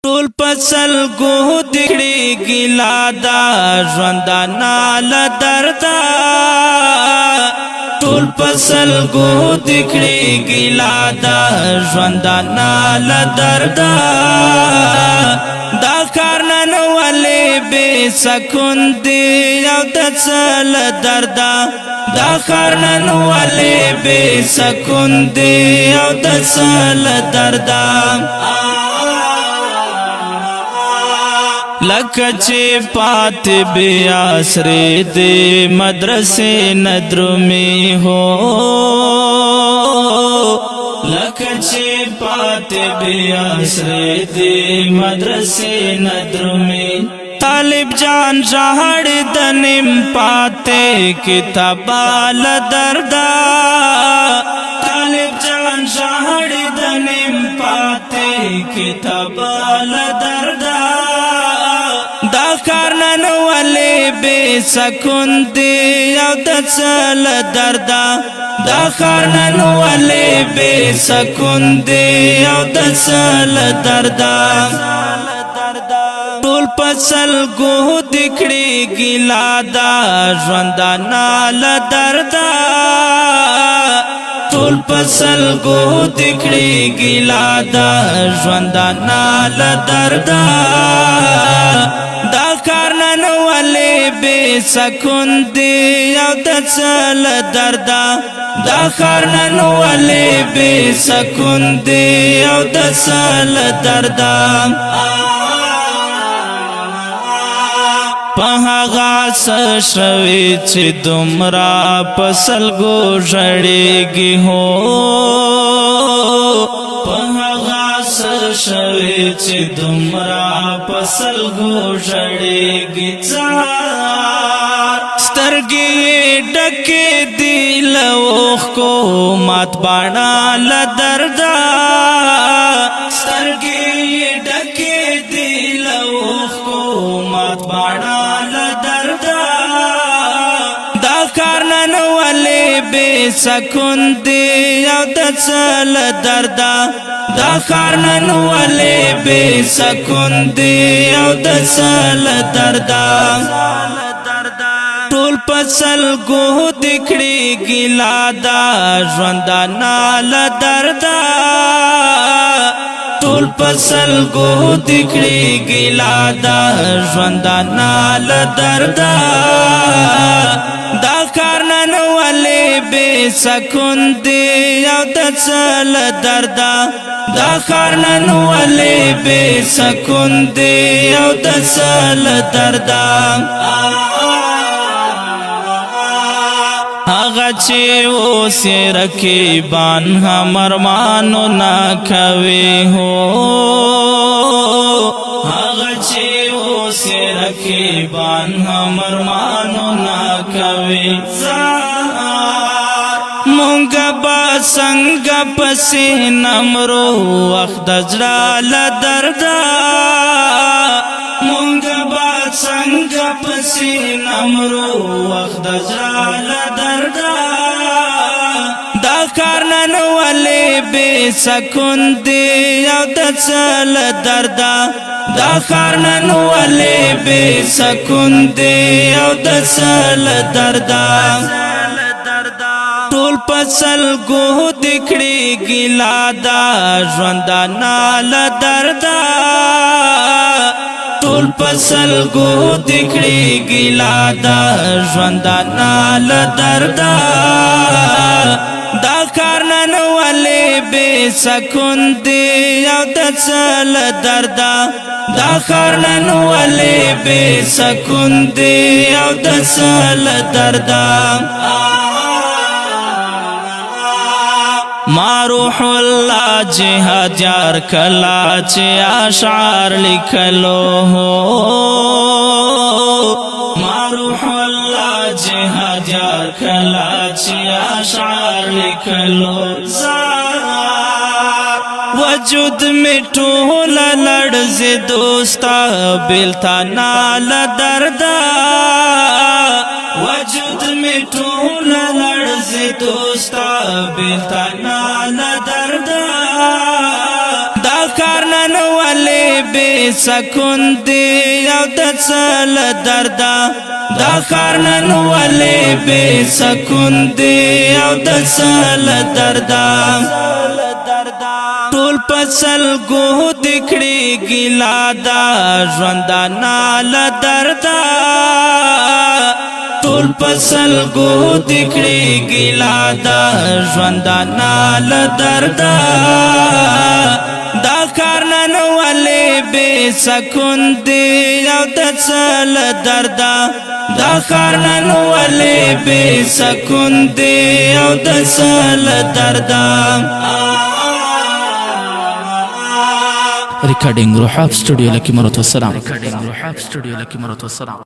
ټول پسل گو دکړي ګلا دا ژوندانا ل دردا ټول پسل گو دکړي ګلا دا ژوندانا ل دردا دا کارنن ولې بے سکون دی او د څل دردا دا کارنن ولې بے سکون دی او د څل دردا لکچے پات بیا سرے دے مدرسے ندرمی ہو لکچے پات بیا سرے دے مدرسے ندرمی طالب جان جہڑ دنم پاتے کتابال دردا طالب جان جہڑ دنم پاتے کتابال دردا دا کارنن ولې بے سکون دی او د څل دردا دا کارنن ولې بے سکون دی او د څل دردا ټول پسل گو دکړي ګلا دا ژوندانا ل دردا ټول پسل گو دکړي ګلا دا ژوندانا ل دردا دا کارنن ولې بے سکون دی او د څل دردا دا کارنن ولې بے سکون دی او د څل دردا پهغا سشوي چې دومره پسل گو ژړېږي هو پهغا سشوي چې دومره پسل گو ژړېږي سترګې ډکې دي له اوښکو مات باڼه له دردا سترګې ډکې دي له اوښکو مات باڼه کارنن ولې بے سکون دی او د څل دردا دا کارنن ولې بے سکون دی او د څل دردا ټول پسل گو دکړي ګلا دا ژوندانا ل دردا ټول پسل گو دکړي ګلا دا ژوندانا ل دردا دا کارنن ولې بے سکون دی او د څل دردا دا کارنن ولې بے سکون دی او د څل دردا هغه چې اوس رقیبان هم ارمانو نا کوي هو هغه چې اوس رقیبان هم ارمانو نا کوي مونږه با څنګه پسې نمرو وخت زړه ل دردا مونږه با څنګه پسې نمرو وخت زړه ل دردا دا کارنن ولې بے سکون دی او د څل دردا دا کارنن ولې بے سکون دی او د څل دردا ټول پسل گو دکړي ګلا دا ژوندانا ل دردا ټول پسل گو دکړي ګلا دا ژوندانا ل دردا دا کارنن ولې بے سکون دی او د څل دردا دا کارنن ولې بے سکون دی او د څل دردا ما روح الله جهاد یار کلا چې اشعار لیکلو ما روح الله جهاد یار کلا چې اشعار لیکلو وجود میں ټول لړزې دوستا بلتانا ل دردا وجود میں ټول لړزې دوستا بلتانا ل دردا دا کارنن ولې بے سکون دی او د سل دردا دا خارنن ولی بے سکون دی او د سل دردا ټول پسل گو دکڑی گلا دا ژوندانا ل دردا ټول پسل گو دکڑی گلا دا ژوندانا ل دردا دا کارنن ولی بے سکون دی او د سل دردا دا کارنن ولی بے سکون دی او د سل دردا recording Rohab Studio Laki Marut Wassalam.